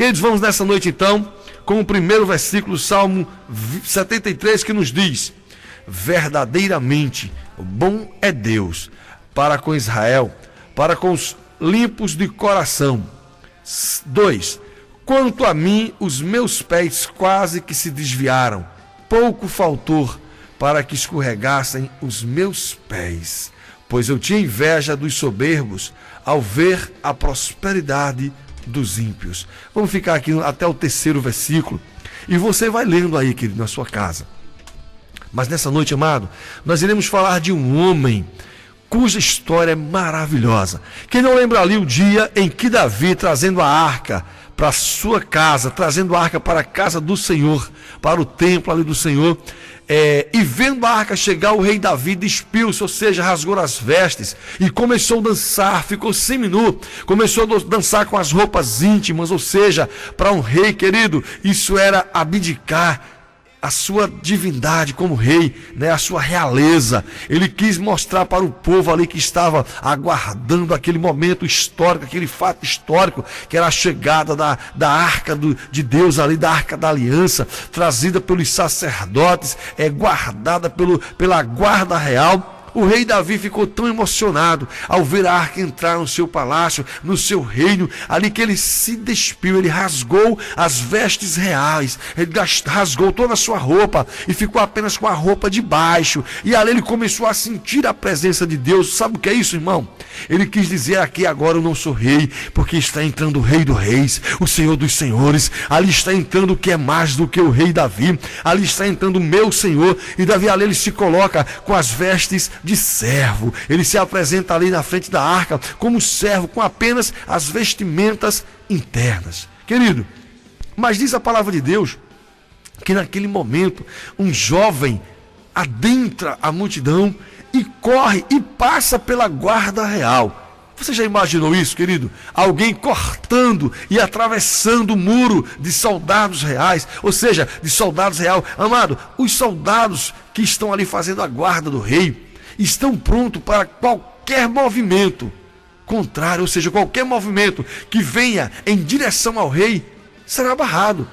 Queridos, vamos nessa noite então com o primeiro versículo do Salmo 73, que nos diz: verdadeiramente bom é Deus para com Israel, para com os limpos de coração. 2. Quanto a mim, os meus pés quase que se desviaram, pouco faltou para que escorregassem os meus pés, pois eu tinha inveja dos soberbos ao ver a prosperidade dos ímpios. Vamos ficar aqui até o terceiro versículo e você vai lendo aí, querido, na sua casa. Mas nessa noite, amado, nós iremos falar de um homem cuja história é maravilhosa. Quem não lembra ali o dia em que Davi, trazendo a arca para a sua casa, trazendo a arca para a casa do Senhor, para o templo ali do Senhor, e vendo a arca chegar, o rei Davi despiu-se, ou seja, rasgou as vestes e começou a dançar, ficou seminu, começou a dançar com as roupas íntimas, ou seja, para um rei, querido, isso era abdicar a sua divindade como rei, né, a sua realeza. Ele quis mostrar para o povo ali que estava aguardando aquele momento histórico, aquele fato histórico, que era a chegada da arca de Deus ali, da arca da aliança, trazida pelos sacerdotes, guardada pela guarda real. O rei Davi ficou tão emocionado ao ver a arca entrar no seu palácio, no seu reino, ali que ele se despiu, ele rasgou as vestes reais, ele rasgou toda a sua roupa e ficou apenas com a roupa de baixo. E ali ele começou a sentir a presença de Deus. Sabe o que é isso, irmão? Ele quis dizer aqui: agora eu não sou rei, porque está entrando o rei dos reis, o Senhor dos senhores. Ali está entrando o que é mais do que o rei Davi, ali está entrando o meu Senhor. E Davi ali ele se coloca com as vestes de servo, ele se apresenta ali na frente da arca como servo, com apenas as vestimentas internas. Querido, mas diz a palavra de Deus que naquele momento um jovem adentra a multidão e corre e passa pela guarda real. Você já imaginou isso, querido? Alguém cortando e atravessando o muro de soldados reais, ou seja, de soldados real. Amado, os soldados que estão ali fazendo a guarda do rei estão prontos para qualquer movimento contrário, ou seja, qualquer movimento que venha em direção ao rei será barrado.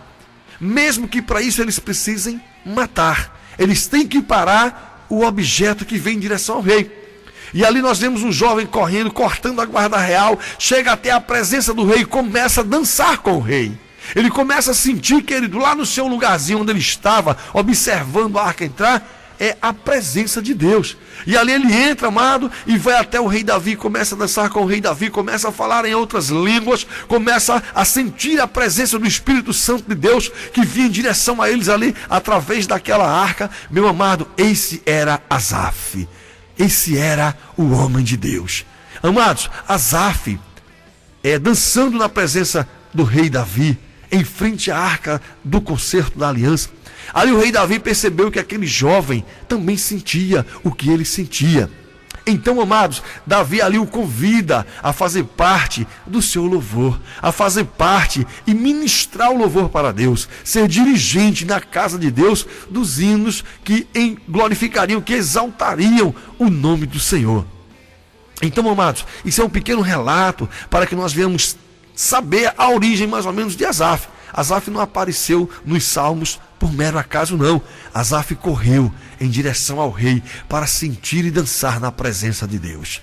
Mesmo que para isso eles precisem matar, eles têm que parar o objeto que vem em direção ao rei. E ali nós vemos um jovem correndo, cortando a guarda real, chega até a presença do rei e começa a dançar com o rei. Ele começa a sentir, querido, lá no seu lugarzinho onde ele estava, observando a arca entrar, é a presença de Deus. E ali ele entra, amado, e vai até o rei Davi, começa a dançar com o rei Davi, começa a falar em outras línguas, começa a sentir a presença do Espírito Santo de Deus que vinha em direção a eles ali, através daquela arca. Meu amado, esse era Asaf, esse era o homem de Deus. Amados, Asaf dançando na presença do rei Davi, em frente à arca do concerto da aliança. Ali o rei Davi percebeu que aquele jovem também sentia o que ele sentia. Então, amados, Davi ali o convida a fazer parte do seu louvor, a fazer parte e ministrar o louvor para Deus, ser dirigente na casa de Deus dos hinos que glorificariam, que exaltariam o nome do Senhor. Então, amados, isso é um pequeno relato para que nós venhamos saber a origem mais ou menos de Asaf. Asaf não apareceu nos salmos por mero acaso, não. Asaf correu em direção ao rei para sentir e dançar na presença de Deus.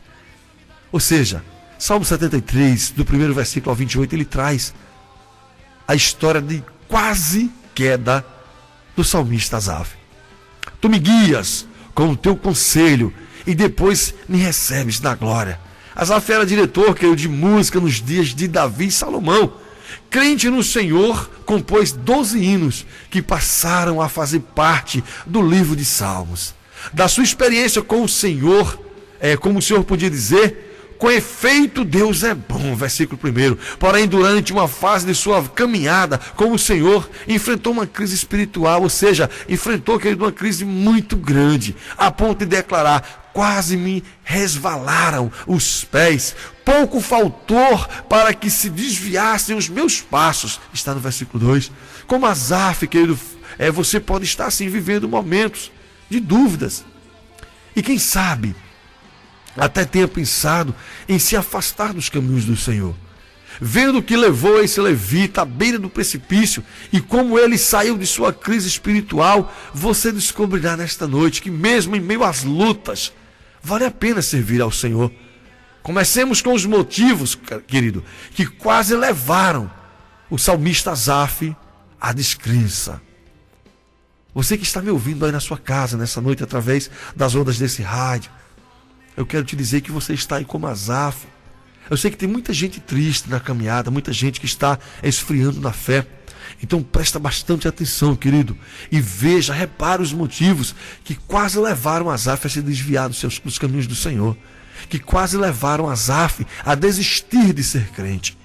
Ou seja, Salmo 73, do primeiro versículo ao 28, ele traz a história de quase queda do salmista Asaf. Tu me guias com o teu conselho e depois me recebes na glória. Asaf era diretor, querido, de música nos dias de Davi e Salomão. Crente no Senhor, compôs 12 hinos que passaram a fazer parte do livro de Salmos. Da sua experiência com o Senhor, como o Senhor podia dizer, com efeito Deus é bom, versículo 1. Porém, durante uma fase de sua caminhada com o Senhor, enfrentou uma crise espiritual, ou seja, enfrentou, querido, uma crise muito grande, a ponto de declarar: quase me resvalaram os pés, pouco faltou para que se desviassem os meus passos. Está no versículo 2. Como Asaf, querido, você pode estar assim vivendo momentos de dúvidas. E quem sabe, até tenha pensado em se afastar dos caminhos do Senhor. vendo que levou esse levita à beira do precipício e como ele saiu de sua crise espiritual, você descobrirá nesta noite que mesmo em meio às lutas, vale a pena servir ao Senhor. Comecemos com os motivos, querido, que quase levaram o salmista Asaf à descrença. Você que está me ouvindo aí na sua casa nessa noite através das ondas desse rádio, eu quero te dizer que você está aí como Asaf. Eu sei que tem muita gente triste na caminhada, muita gente que está esfriando na fé. Então presta bastante atenção, querido, e veja, repara os motivos que quase levaram Asaf a se desviar dos caminhos do Senhor, que quase levaram Asaf a desistir de ser crente.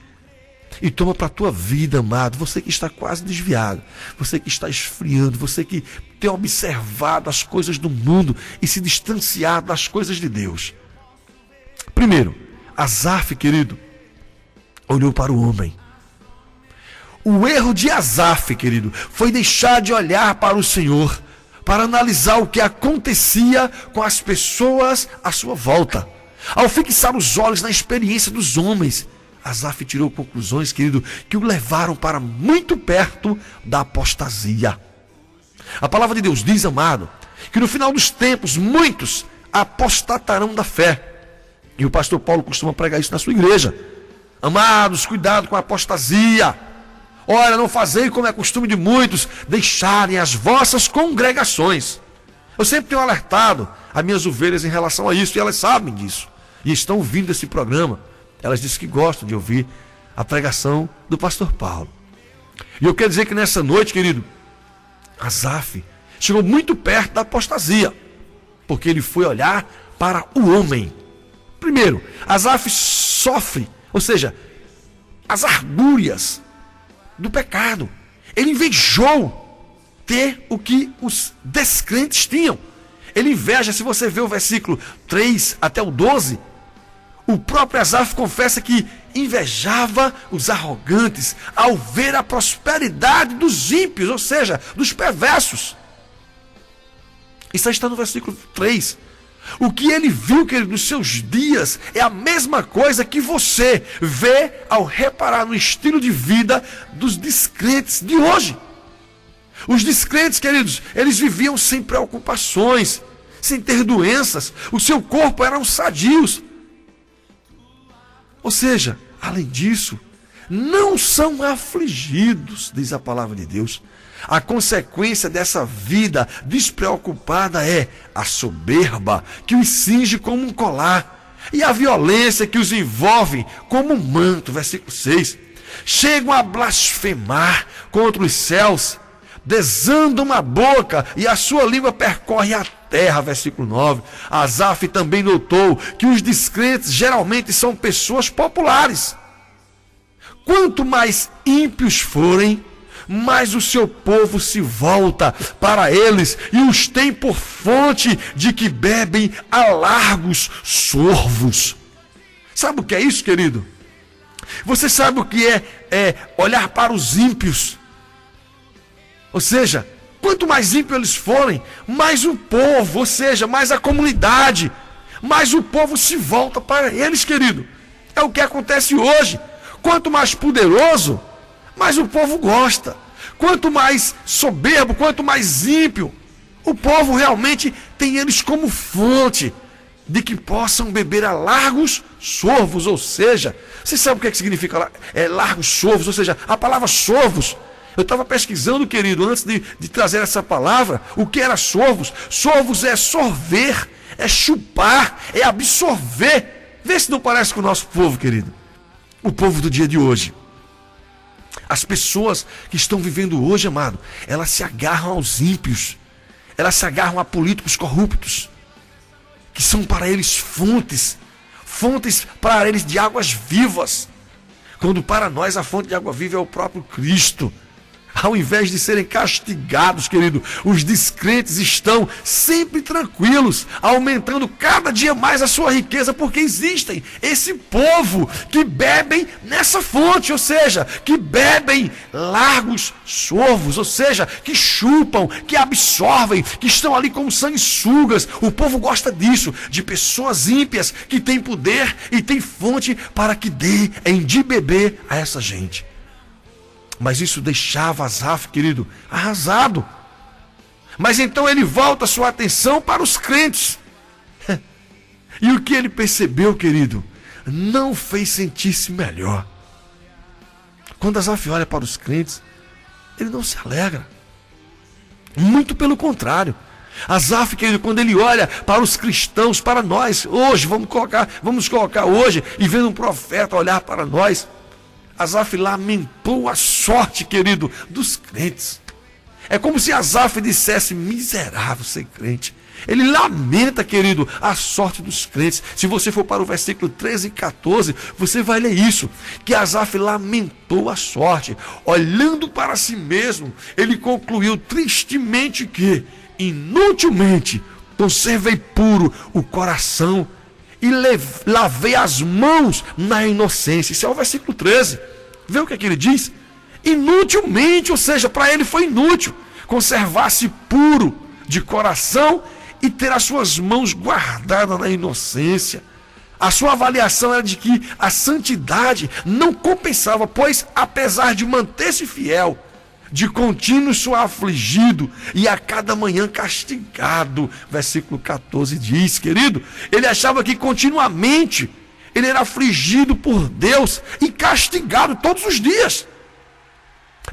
E toma para a tua vida, amado, você que está quase desviado, você que está esfriando, você que tem observado as coisas do mundo e se distanciado das coisas de Deus. Primeiro, Asaf, querido, olhou para o homem. O erro de Asaf, querido, foi deixar de olhar para o Senhor, para analisar o que acontecia com as pessoas à sua volta. Ao fixar os olhos na experiência dos homens, Asaf tirou conclusões, querido, que o levaram para muito perto da apostasia. A palavra de Deus diz, amado, que no final dos tempos muitos apostatarão da fé. E o pastor Paulo costuma pregar isso na sua igreja. Amados, cuidado com a apostasia. Olha, não fazei como é costume de muitos, deixarem as vossas congregações. Eu sempre tenho alertado as minhas ovelhas em relação a isso, e elas sabem disso. E estão ouvindo esse programa. Elas dizem que gostam de ouvir a pregação do pastor Paulo. E eu quero dizer que nessa noite, querido, Asaf chegou muito perto da apostasia, porque ele foi olhar para o homem. Primeiro, Asaf sofre, ou seja, as argúrias do pecado. Ele invejou ter o que os descrentes tinham. Ele inveja, se você ver o versículo 3 até o 12, o próprio Asaf confessa que invejava os arrogantes ao ver a prosperidade dos ímpios, ou seja, dos perversos. Isso aí está no versículo 3. O que ele viu, querido, nos seus dias é a mesma coisa que você vê ao reparar no estilo de vida dos descrentes de hoje. Os descrentes, queridos, eles viviam sem preocupações, sem ter doenças, o seu corpo eram sadios. Ou seja, além disso, não são afligidos, diz a palavra de Deus. A consequência dessa vida despreocupada é a soberba que os cinge como um colar e a violência que os envolve como um manto. Versículo 6. Chegam a blasfemar contra os céus, desandam a boca e a sua língua percorre a terra. Versículo 9. Asaf também notou que os descrentes geralmente são pessoas populares. Quanto mais ímpios forem, mais o seu povo se volta para eles e os tem por fonte de que bebem a largos sorvos. Sabe o que é isso, querido? Você sabe o que é olhar para os ímpios? Ou seja, quanto mais ímpio eles forem, mais o povo, ou seja, mais a comunidade, mais o povo se volta para eles, querido. É o que acontece hoje. Quanto mais poderoso, mais o povo gosta. Quanto mais soberbo, quanto mais ímpio, o povo realmente tem eles como fonte de que possam beber a largos sorvos. Ou seja, você sabe o que significa largos sorvos? Ou seja, a palavra sorvos, eu estava pesquisando, querido, antes de trazer essa palavra, o que era sorvos. Sorvos é sorver, é chupar, é absorver. Vê se não parece com o nosso povo, querido. O povo do dia de hoje. As pessoas que estão vivendo hoje, amado, elas se agarram aos ímpios. Elas se agarram a políticos corruptos, que são para eles fontes para eles de águas vivas. Quando para nós a fonte de água viva é o próprio Cristo. Ao invés de serem castigados, querido, os descrentes estão sempre tranquilos, aumentando cada dia mais a sua riqueza, porque existem esse povo que bebem nessa fonte, ou seja, que bebem largos sorvos, ou seja, que chupam, que absorvem, que estão ali como sanguessugas. O povo gosta disso, de pessoas ímpias que têm poder e têm fonte para que deem de beber a essa gente. Mas isso deixava Asaf, querido, arrasado. Mas então ele volta sua atenção para os crentes. E o que ele percebeu, querido, não fez sentir-se melhor. Quando Asaf olha para os crentes, ele não se alegra. Muito pelo contrário. Asaf, querido, quando ele olha para os cristãos, para nós, hoje, vamos colocar hoje, e vendo um profeta olhar para nós, Asaf lamentou a sorte, querido, dos crentes. É como se Asaf dissesse: miserável ser crente. Ele lamenta, querido, a sorte dos crentes. Se você for para o versículo 13 e 14, você vai ler isso, que Asaf lamentou a sorte. Olhando para si mesmo, ele concluiu tristemente que, inutilmente, conservei puro o coração e lavei as mãos na inocência. Isso é o versículo 13. Vê o que é que ele diz? Inutilmente, ou seja, para ele foi inútil conservar-se puro de coração e ter as suas mãos guardadas na inocência. A sua avaliação era de que a santidade não compensava, pois, apesar de manter-se fiel, de contínuo sou afligido e a cada manhã castigado. Versículo 14 diz, querido, ele achava que continuamente ele era afligido por Deus e castigado todos os dias.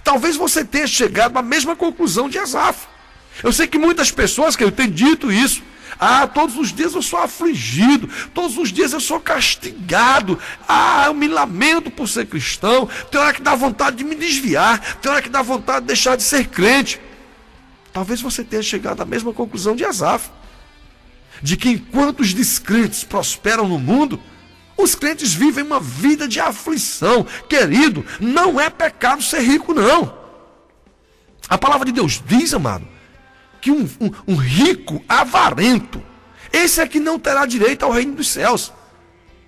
Talvez você tenha chegado à mesma conclusão de Asaf. Eu sei que muitas pessoas que eu tenho dito isso. Todos os dias eu sou afligido, todos os dias eu sou castigado. Eu me lamento por ser cristão. Tem hora que dá vontade de me desviar, tem hora que dá vontade de deixar de ser crente. Talvez você tenha chegado à mesma conclusão de Asaf, de que enquanto os descrentes prosperam no mundo, os crentes vivem uma vida de aflição. Querido, não é pecado ser rico, não. A palavra de Deus diz, amado, que um rico avarento, esse é que não terá direito ao reino dos céus.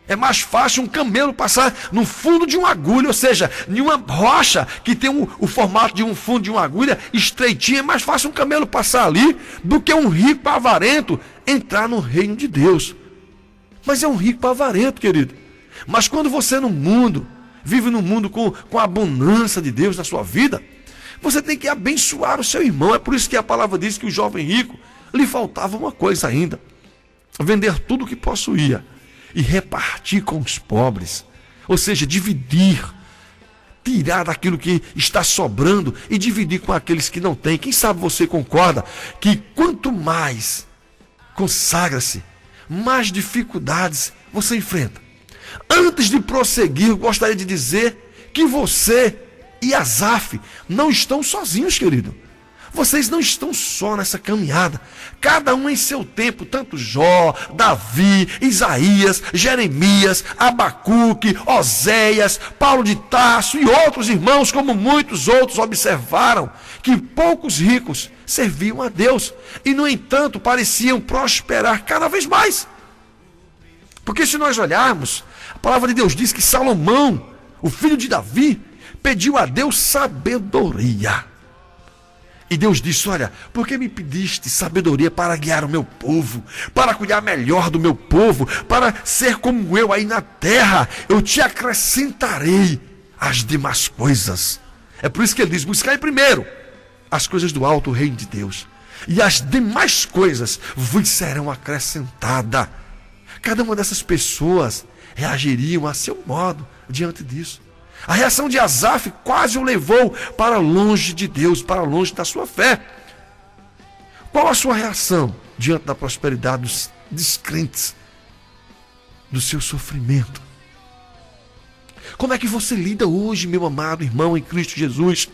É mais fácil um camelo passar no fundo de uma agulha, ou seja, em uma rocha que tem o formato de um fundo de uma agulha estreitinha. É mais fácil um camelo passar ali do que um rico avarento entrar no reino de Deus. Mas é um rico avarento, querido. Mas quando você no mundo, vive no mundo com a abundância de Deus na sua vida, você tem que abençoar o seu irmão. É por isso que a palavra diz que o jovem rico lhe faltava uma coisa ainda: vender tudo o que possuía e repartir com os pobres. Ou seja, dividir, tirar daquilo que está sobrando e dividir com aqueles que não têm. Quem sabe você concorda que quanto mais consagra-se, mais dificuldades você enfrenta. Antes de prosseguir, gostaria de dizer que você e Asaf não estão sozinhos, querido. Vocês não estão só nessa caminhada. Cada um em seu tempo, tanto Jó, Davi, Isaías, Jeremias, Abacuque, Oséias, Paulo de Tarso e outros irmãos, como muitos outros, observaram que poucos ricos serviam a Deus e, no entanto, pareciam prosperar cada vez mais. Porque se nós olharmos, a palavra de Deus diz que Salomão, o filho de Davi, pediu a Deus sabedoria. E Deus disse: olha, por que me pediste sabedoria para guiar o meu povo, para cuidar melhor do meu povo, para ser como eu aí na terra? Eu te acrescentarei as demais coisas. É por isso que ele diz: buscai primeiro as coisas do alto, o reino de Deus, e as demais coisas vos serão acrescentadas. Cada uma dessas pessoas reagiriam a seu modo diante disso. A reação de Asaf quase o levou para longe de Deus, para longe da sua fé. Qual a sua reação diante da prosperidade dos descrentes, do seu sofrimento? Como é que você lida hoje, meu amado irmão em Cristo Jesus?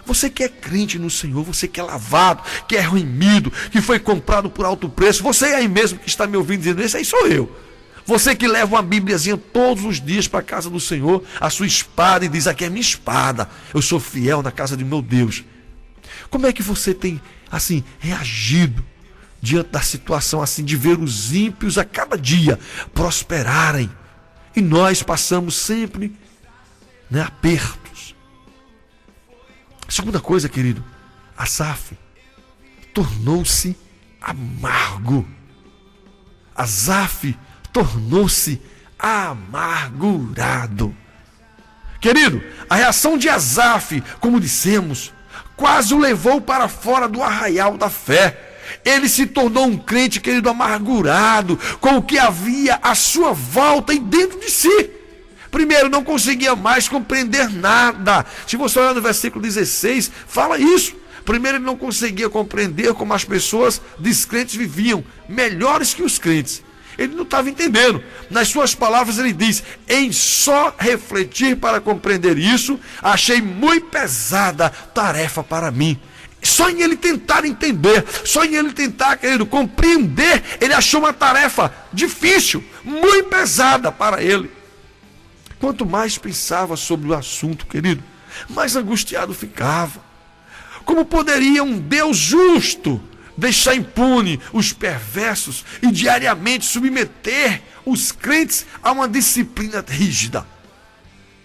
Você que é crente no Senhor, você que é lavado, que é remido, que foi comprado por alto preço, você aí mesmo que está me ouvindo dizendo: esse aí sou eu. Você que leva uma Bíbliazinha todos os dias para a casa do Senhor, a sua espada, e diz: aqui é minha espada, eu sou fiel na casa de meu Deus. Como é que você tem, assim, reagido diante da situação, assim, de ver os ímpios a cada dia prosperarem? E nós passamos sempre, né, apertos. Segunda coisa, querido, Asaf tornou-se amargo. Asaf tornou-se amargurado. Querido, a reação de Asaf, como dissemos, quase o levou para fora do arraial da fé. Ele se tornou um crente, querido, amargurado com o que havia à sua volta e dentro de si. Primeiro, não conseguia mais compreender nada. Se você olhar no versículo 16, fala isso. Primeiro, ele não conseguia compreender como as pessoas descrentes viviam, melhores que os crentes. Ele não estava entendendo. Nas suas palavras ele diz: em só refletir para compreender isso, achei muito pesada tarefa para mim. Só em ele tentar entender, só em ele tentar, querido, compreender, ele achou uma tarefa difícil, muito pesada para ele. Quanto mais pensava sobre o assunto, querido, mais angustiado ficava. Como poderia um Deus justo deixar impune os perversos e diariamente submeter os crentes a uma disciplina rígida?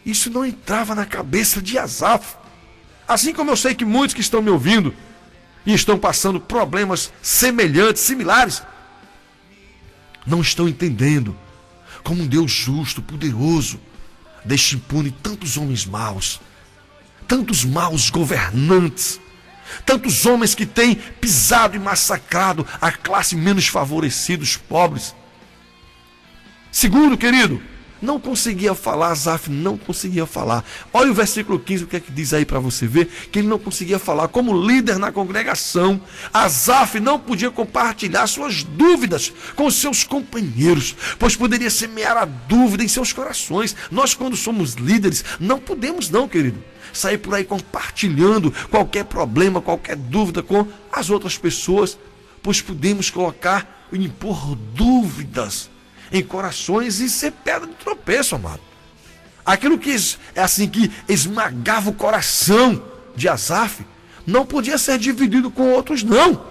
Isso não entrava na cabeça de Asaf. Assim como eu sei que muitos que estão me ouvindo e estão passando problemas semelhantes, similares, não estão entendendo como um Deus justo, poderoso, deixa impune tantos homens maus, tantos maus governantes, tantos homens que têm pisado e massacrado a classe menos favorecida, os pobres. Segundo, querido, não conseguia falar. Asaf não conseguia falar. Olha o versículo 15, o que é que diz aí para você ver, que ele não conseguia falar. Como líder na congregação, Asaf não podia compartilhar suas dúvidas com os seus companheiros, pois poderia semear a dúvida em seus corações. Nós, quando somos líderes, não podemos não, querido, sair por aí compartilhando qualquer problema, qualquer dúvida com as outras pessoas, pois podemos colocar e impor dúvidas em corações e ser pedra de tropeço, amado. Aquilo que que esmagava o coração de Asaf não podia ser dividido com outros, não,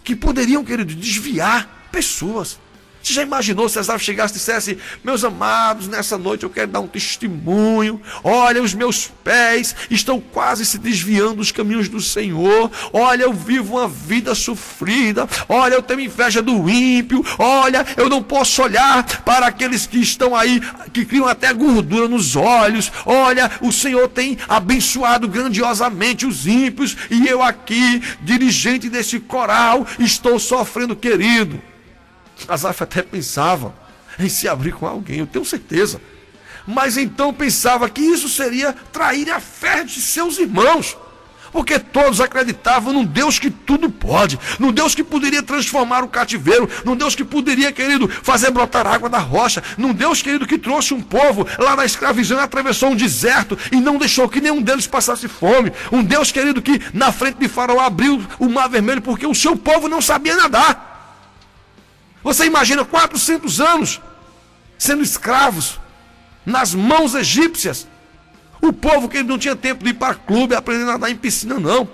que poderiam, querido, desviar pessoas. Você já imaginou se Asaf chegasse e dissesse: meus amados, nessa noite eu quero dar um testemunho. Olha, os meus pés estão quase se desviando dos caminhos do Senhor. Olha, eu vivo uma vida sofrida. Olha, eu tenho inveja do ímpio. Olha, eu não posso olhar para aqueles que estão aí, que criam até gordura nos olhos. Olha, o Senhor tem abençoado grandiosamente os ímpios, e eu aqui, dirigente desse coral, estou sofrendo, querido. Asaf até pensava em se abrir com alguém, eu tenho certeza. Mas então pensava que isso seria trair a fé de seus irmãos, porque todos acreditavam num Deus que tudo pode, num Deus que poderia transformar o cativeiro, num Deus que poderia, querido, fazer brotar água da rocha, num Deus, querido, que trouxe um povo lá da escravidão, atravessou um deserto e não deixou que nenhum deles passasse fome. Um Deus, querido, que na frente de Faraó abriu o mar vermelho porque o seu povo não sabia nadar. Você imagina 400 anos sendo escravos nas mãos egípcias. O povo que não tinha tempo de ir para clube aprender a nadar em piscina, não.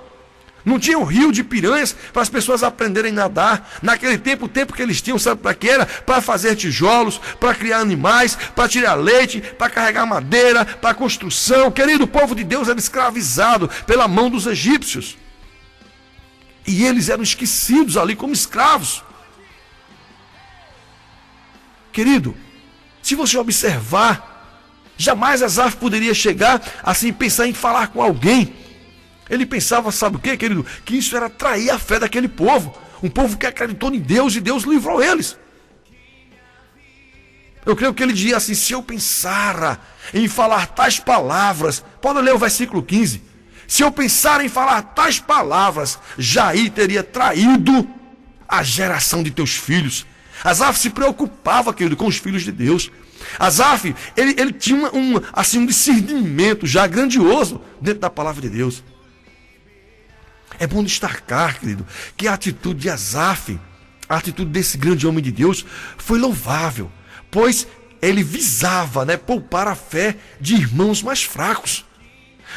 Não tinha um rio de piranhas para as pessoas aprenderem a nadar. Naquele tempo, o tempo que eles tinham, sabe para que era? Para fazer tijolos, para criar animais, para tirar leite, para carregar madeira, para construção. Querido, o povo de Deus era escravizado pela mão dos egípcios. E eles eram esquecidos ali como escravos. Querido, se você observar, jamais Asaf poderia chegar assim, pensar em falar com alguém. Ele pensava, sabe o que, querido? Que isso era trair a fé daquele povo. Um povo que acreditou em Deus e Deus livrou eles. Eu creio que ele dizia assim: se eu pensar em falar tais palavras, pode ler o versículo 15. Se eu pensar em falar tais palavras, Jair teria traído a geração de teus filhos. Asaf se preocupava, querido, com os filhos de Deus. Asaf, ele tinha um discernimento já grandioso dentro da palavra de Deus. É bom destacar, querido, que a atitude de Asaf A atitude desse grande homem de Deus foi louvável, pois ele visava, poupar a fé de irmãos mais fracos.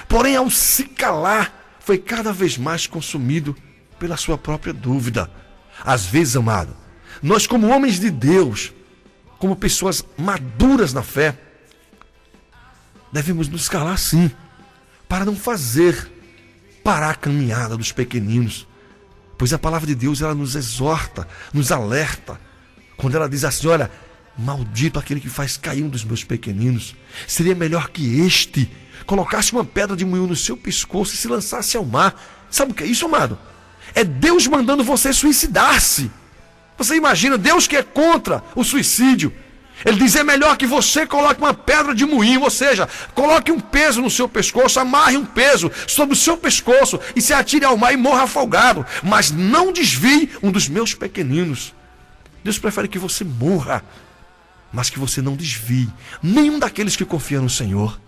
Porém, ao se calar, foi cada vez mais consumido pela sua própria dúvida. Às vezes, amado, nós como homens de Deus, como pessoas maduras na fé, devemos nos calar sim, para não fazer parar a caminhada dos pequeninos. Pois a palavra de Deus, ela nos exorta, nos alerta, quando ela diz assim: olha, maldito aquele que faz cair um dos meus pequeninos. Seria melhor que este colocasse uma pedra de moinho no seu pescoço e se lançasse ao mar. Sabe o que é isso, amado? É Deus mandando você suicidar-se. Você imagina, Deus que é contra o suicídio, ele diz: é melhor que você coloque uma pedra de moinho, ou seja, coloque um peso no seu pescoço, amarre um peso sobre o seu pescoço e se atire ao mar e morra afogado, mas não desvie um dos meus pequeninos. Deus prefere que você morra, mas que você não desvie nenhum daqueles que confiam no Senhor.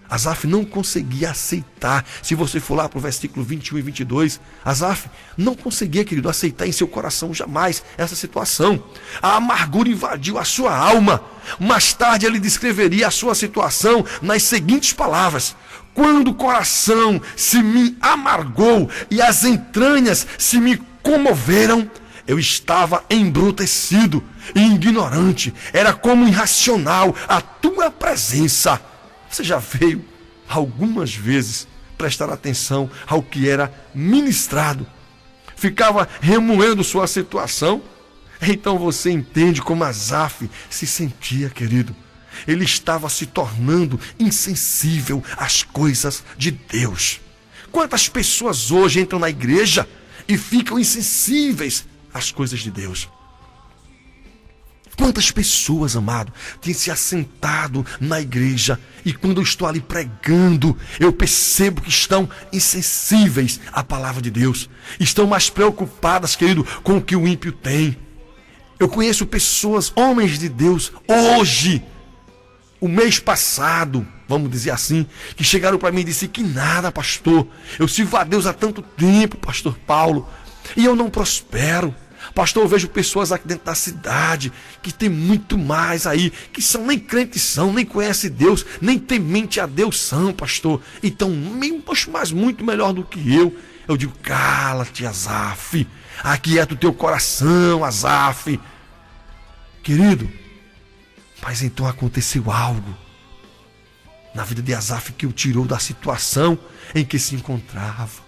Asaf não conseguia aceitar. Se você for lá para o versículo 21 e 22, Asaf não conseguia, querido, aceitar em seu coração jamais essa situação. A amargura invadiu a sua alma. Mais tarde ele descreveria a sua situação nas seguintes palavras: quando o coração se me amargou e as entranhas se me comoveram, eu estava embrutecido e ignorante, era como irracional a tua presença. Você já veio algumas vezes prestar atenção ao que era ministrado? Ficava remoendo sua situação? Então você entende como Asaf se sentia, querido. Ele estava se tornando insensível às coisas de Deus. Quantas pessoas hoje entram na igreja e ficam insensíveis às coisas de Deus? Quantas pessoas, amado, têm se assentado na igreja e quando eu estou ali pregando, eu percebo que estão insensíveis à palavra de Deus. Estão mais preocupadas, querido, com o que o ímpio tem. Eu conheço pessoas, homens de Deus, hoje, o mês passado, vamos dizer assim, que chegaram para mim e disseram: que nada, pastor, eu sirvo a Deus há tanto tempo, pastor Paulo, e eu não prospero. Pastor, eu vejo pessoas aqui dentro da cidade que tem muito mais aí, que são nem crentes são, nem conhecem Deus, nem temente a Deus são, pastor. Então, mas muito melhor do que eu. Eu digo: cala-te, Asaf, aquieta o teu coração, Asaf. Querido, mas então aconteceu algo na vida de Asaf que o tirou da situação em que se encontrava.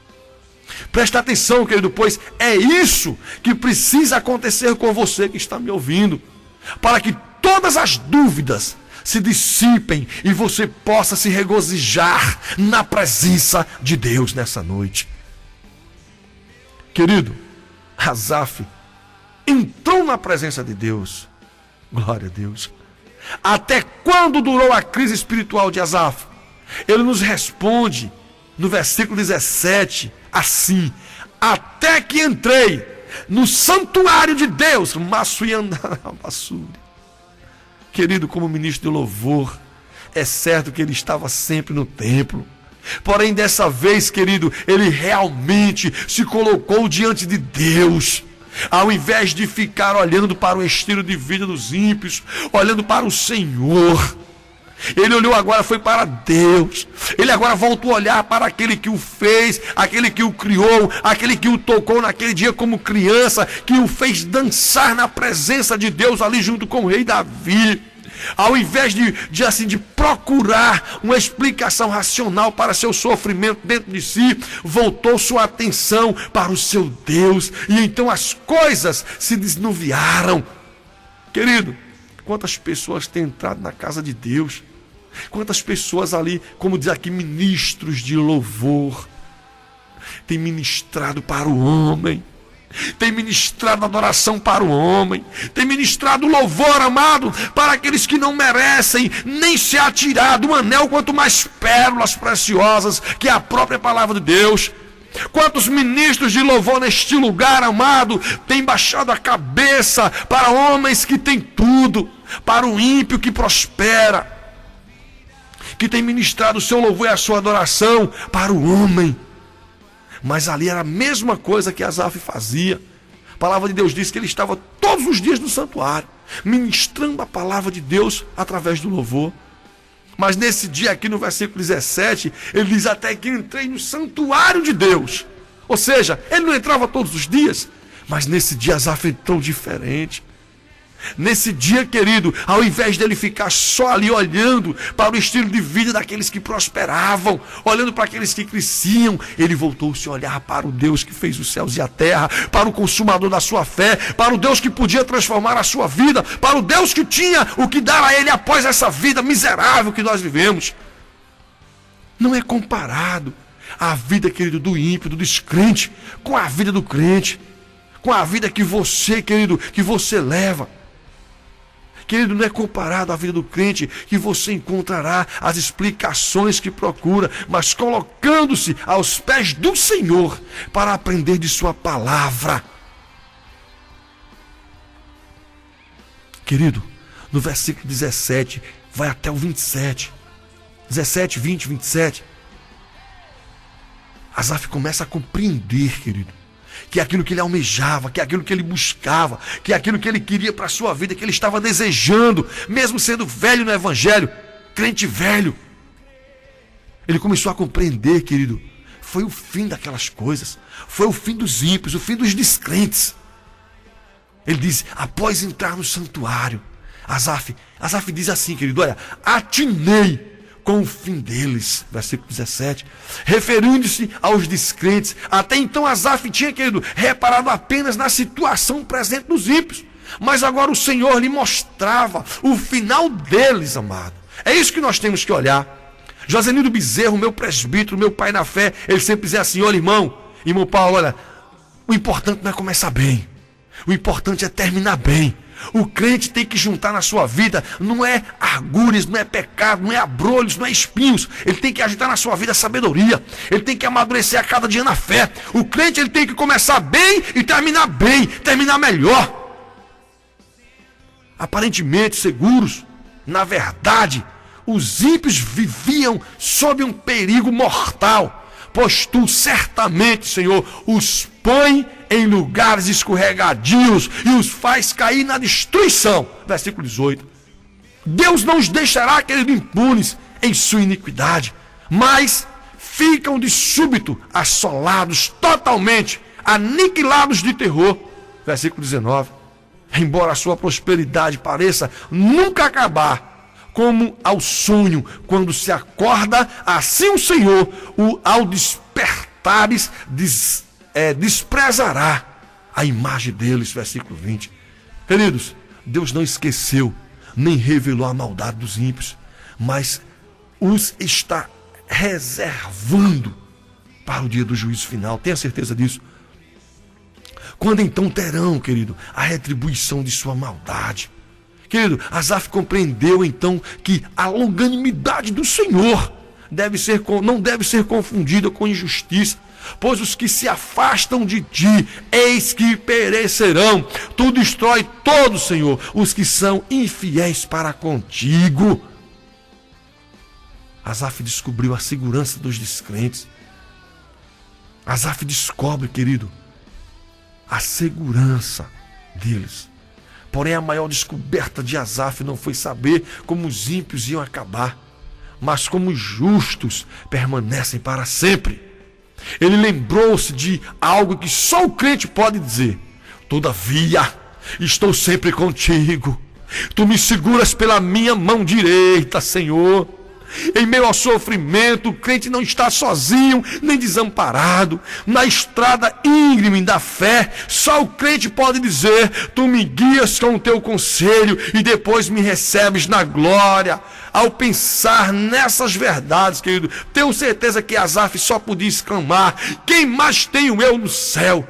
Presta atenção, querido, pois é isso que precisa acontecer com você que está me ouvindo, para que todas as dúvidas se dissipem e você possa se regozijar na presença de Deus nessa noite. Querido, Asaf entrou na presença de Deus. Glória a Deus. Até quando durou a crise espiritual de Asaf? Ele nos responde no versículo 17, assim: até que entrei no santuário de Deus. Querido, como ministro de louvor, é certo que ele estava sempre no templo. Porém, dessa vez, querido, ele realmente se colocou diante de Deus. Ao invés de ficar olhando para o estilo de vida dos ímpios, olhando para o Senhor, ele olhou agora, foi para Deus. Ele agora voltou a olhar para aquele que o fez, aquele que o criou, aquele que o tocou naquele dia como criança, que o fez dançar na presença de Deus ali junto com o rei Davi. Ao invés de procurar uma explicação racional para seu sofrimento dentro de si, voltou sua atenção para o seu Deus. E então as coisas se desnuviaram. Querido, quantas pessoas têm entrado na casa de Deus? Quantas pessoas ali, como diz aqui, ministros de louvor, têm ministrado para o homem, têm ministrado adoração para o homem, têm ministrado louvor, amado, para aqueles que não merecem nem se atirar do anel, quanto mais pérolas preciosas, que é a própria palavra de Deus. Quantos ministros de louvor neste lugar, amado, têm baixado a cabeça para homens que têm tudo, para o ímpio que prospera, que tem ministrado o seu louvor e a sua adoração para o homem. Mas ali era a mesma coisa que Asaf fazia. A palavra de Deus diz que ele estava todos os dias no santuário, ministrando a palavra de Deus através do louvor. Mas nesse dia aqui no versículo 17, ele diz até que entrei no santuário de Deus. Ou seja, ele não entrava todos os dias, mas nesse dia Asaf entrou diferente. Nesse dia, querido, ao invés dele ficar só ali olhando para o estilo de vida daqueles que prosperavam, olhando para aqueles que cresciam, ele voltou-se a olhar para o Deus que fez os céus e a terra, para o consumador da sua fé, para o Deus que podia transformar a sua vida, para o Deus que tinha o que dar a ele após essa vida miserável que nós vivemos. Não é comparado a vida, querido, do ímpio, do descrente, com a vida do crente, com a vida que você, querido, que você leva. Querido, não é comparado à vida do crente que você encontrará as explicações que procura, mas colocando-se aos pés do Senhor para aprender de sua palavra. Querido, no versículo 17, vai até o 27. 17, 20, 27. Asaf começa a compreender, querido, que aquilo que ele almejava, que aquilo que ele buscava, que aquilo que ele queria para a sua vida, que ele estava desejando, mesmo sendo velho no evangelho, crente velho, ele começou a compreender, querido, foi o fim daquelas coisas, foi o fim dos ímpios, o fim dos descrentes. Ele diz, após entrar no santuário, Asaf diz assim, querido, olha, atinei com o fim deles, versículo 17, referindo-se aos descrentes. Até então Asaf tinha, querido, reparado apenas na situação presente dos ímpios, mas agora o Senhor lhe mostrava o final deles, amado. É isso que nós temos que olhar. Josenildo Bezerro, meu presbítero, meu pai na fé, ele sempre dizia assim, olha irmão Paulo, olha, o importante não é começar bem, o importante é terminar bem. O crente tem que juntar na sua vida, não é argures, não é pecado, não é abrolhos, não é espinhos. Ele tem que ajuntar na sua vida a sabedoria. Ele tem que amadurecer a cada dia na fé. O crente ele tem que começar bem e terminar bem, terminar melhor. Aparentemente seguros, na verdade, os ímpios viviam sob um perigo mortal. Pois tu certamente, Senhor, os põe em lugares escorregadios e os faz cair na destruição. Versículo 18. Deus não os deixará, querido, impunes em sua iniquidade, mas ficam de súbito assolados totalmente, aniquilados de terror. Versículo 19. Embora a sua prosperidade pareça nunca acabar, como ao sonho, quando se acorda, assim o Senhor, ao despertares, desprezará a imagem deles. Versículo 20. Queridos, Deus não esqueceu, nem revelou a maldade dos ímpios, mas os está reservando para o dia do juízo final. Tenha certeza disso. Quando então terão, querido, a retribuição de sua maldade? Querido, Asaf compreendeu então que a longanimidade do Senhor não deve ser confundida com injustiça, pois os que se afastam de ti, eis que perecerão. Tu destrói todos, Senhor, os que são infiéis para contigo. Asaf descobriu a segurança dos descrentes. Asaf descobre, querido, a segurança deles. Porém, a maior descoberta de Asaf não foi saber como os ímpios iam acabar, mas como os justos permanecem para sempre. Ele lembrou-se de algo que só o crente pode dizer: todavia, estou sempre contigo. Tu me seguras pela minha mão direita, Senhor. Em meio ao sofrimento, o crente não está sozinho, nem desamparado. Na estrada íngreme da fé, só o crente pode dizer: tu me guias com o teu conselho e depois me recebes na glória. Ao pensar nessas verdades, querido, tenho certeza que Asaf só podia exclamar: quem mais tenho eu no céu?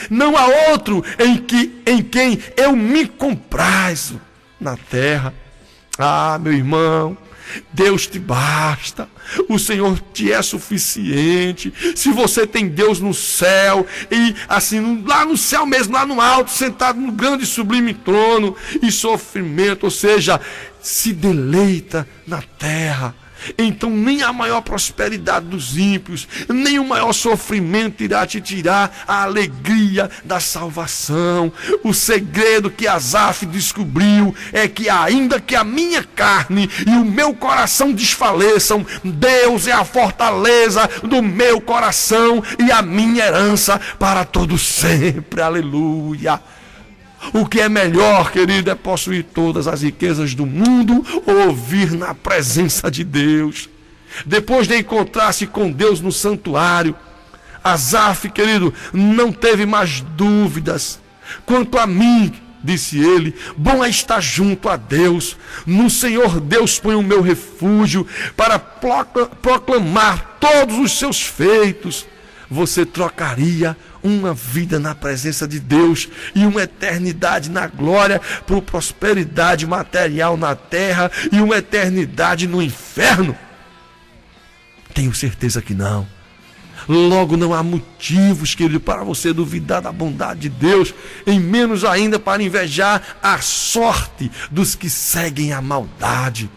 Não há outro em quem eu me comprazo na terra. Ah, meu irmão, Deus te basta, o Senhor te é suficiente. Se você tem Deus no céu, e assim, lá no céu mesmo, lá no alto, sentado no grande e sublime trono, e sofrimento, ou seja, se deleita na terra, então nem a maior prosperidade dos ímpios, nem o maior sofrimento irá te tirar a alegria da salvação. O segredo que Asaf descobriu é que ainda que a minha carne e o meu coração desfaleçam, Deus é a fortaleza do meu coração e a minha herança para todo sempre. Aleluia. O que é melhor, querido, é possuir todas as riquezas do mundo ou ouvir na presença de Deus. Depois de encontrar-se com Deus no santuário, Asaf, querido, não teve mais dúvidas. Quanto a mim, disse ele, bom é estar junto a Deus. No Senhor Deus põe o meu refúgio para proclamar todos os seus feitos. Você trocaria uma vida na presença de Deus e uma eternidade na glória por prosperidade material na terra e uma eternidade no inferno? Tenho certeza que não. Logo, não há motivos, querido, para você duvidar da bondade de Deus, em menos ainda para invejar a sorte dos que seguem a maldade.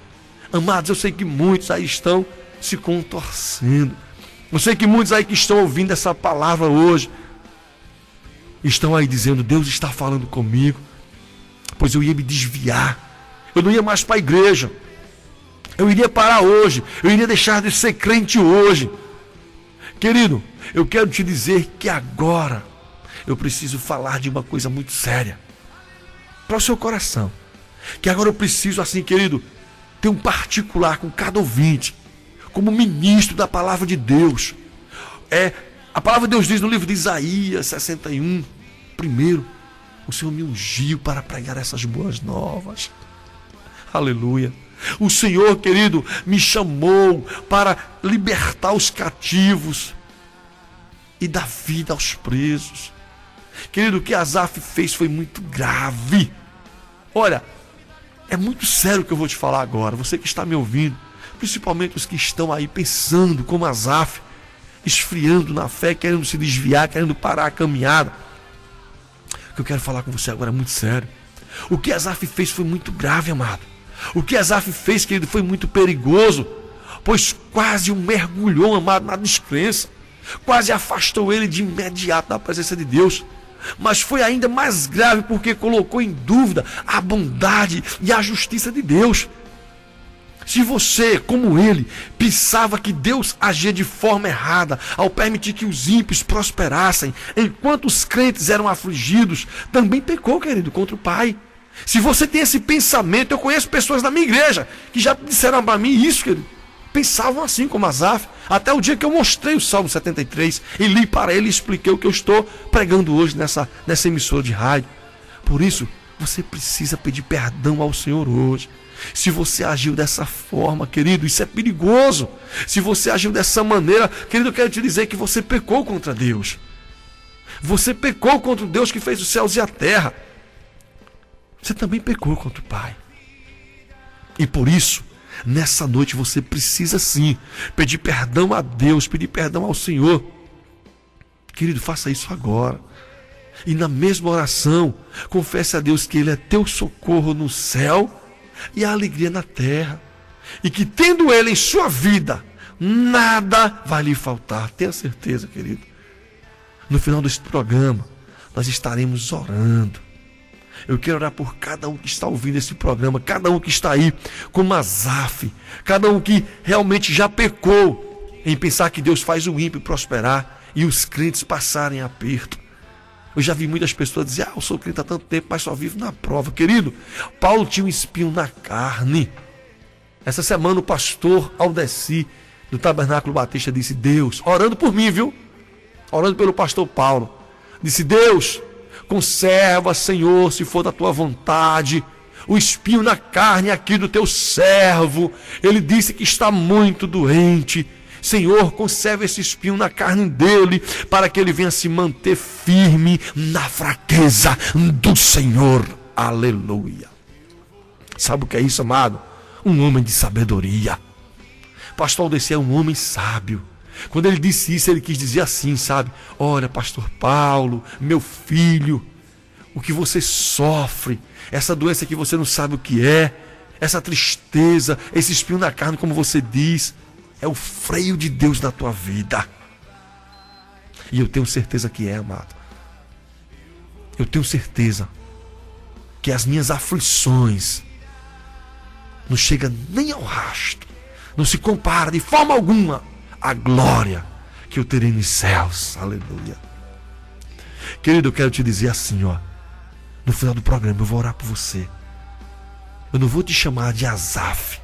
Amados, eu sei que muitos aí estão se contorcendo. Eu sei que muitos aí que estão ouvindo essa palavra hoje estão aí dizendo: Deus está falando comigo, pois eu ia me desviar, eu não ia mais para a igreja, eu iria parar hoje, eu iria deixar de ser crente hoje. Querido, eu quero te dizer que agora eu preciso falar de uma coisa muito séria para o seu coração, que agora eu preciso, assim, querido, ter um particular com cada ouvinte, como ministro da palavra de Deus. A palavra de Deus diz no livro de Isaías 61, primeiro, o Senhor me ungiu para pregar essas boas novas. Aleluia. O Senhor, querido, me chamou para libertar os cativos e dar vida aos presos. Querido, o que Asaf fez foi muito grave. Olha, é muito sério o que eu vou te falar agora. Você que está me ouvindo, principalmente os que estão aí pensando como Asaf, esfriando na fé, querendo se desviar, querendo parar a caminhada. O que eu quero falar com você agora é muito sério. O que Asaf fez foi muito grave, amado. O que Asaf fez, querido, foi muito perigoso, pois quase o mergulhou, amado, na descrença, quase afastou ele de imediato da presença de Deus. Mas foi ainda mais grave porque colocou em dúvida a bondade e a justiça de Deus. Se você, como ele, pensava que Deus agia de forma errada ao permitir que os ímpios prosperassem, enquanto os crentes eram afligidos, também pecou, querido, contra o Pai. Se você tem esse pensamento, eu conheço pessoas da minha igreja que já disseram para mim isso, querido. Pensavam assim como Asaf, até o dia que eu mostrei o Salmo 73 e li para ele e expliquei o que eu estou pregando hoje nessa emissora de rádio. Por isso, você precisa pedir perdão ao Senhor hoje. Se você agiu dessa forma, querido, isso é perigoso. Se você agiu dessa maneira, querido, eu quero te dizer que você pecou contra Deus. Você pecou contra o Deus que fez os céus e a terra. Você também pecou contra o Pai. E por isso, nessa noite você precisa sim pedir perdão a Deus, pedir perdão ao Senhor. Querido, faça isso agora. E na mesma oração, confesse a Deus que Ele é teu socorro no céu e a alegria na terra. E que tendo Ele em sua vida, nada vai lhe faltar. Tenha certeza, querido. No final desse programa, nós estaremos orando. Eu quero orar por cada um que está ouvindo esse programa, cada um que está aí como Asaf, cada um que realmente já pecou em pensar que Deus faz o ímpio prosperar e os crentes passarem aperto. Eu já vi muitas pessoas dizer: eu sou crente há tanto tempo, mas só vivo na prova. Querido, Paulo tinha um espinho na carne. Essa semana o pastor Aldeci, do Tabernáculo Batista, disse: Deus, orando por mim, viu? Orando pelo pastor Paulo, disse: Deus, conserva, Senhor, se for da tua vontade, o espinho na carne aqui do teu servo. Ele disse que está muito doente. Senhor, conserva esse espinho na carne dele, para que ele venha se manter firme na fraqueza do Senhor. Aleluia. Sabe o que é isso, amado? Um homem de sabedoria. Pastor Aldeci é um homem sábio. Quando ele disse isso, ele quis dizer assim, sabe? Olha, pastor Paulo, meu filho, o que você sofre, essa doença que você não sabe o que é essa tristeza, esse espinho na carne, como você diz, é o freio de Deus na tua vida. E eu tenho certeza que é, amado. Eu tenho certeza que as minhas aflições não chegam nem ao rasto, não se compara de forma alguma à glória que eu terei nos céus. Aleluia. Querido, eu quero te dizer assim, ó. No final do programa eu vou orar por você. Eu não vou te chamar de Asaf,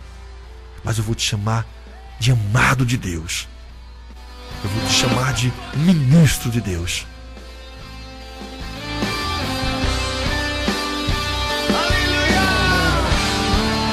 mas eu vou te chamar de amado de Deus. Eu vou te chamar de ministro de Deus.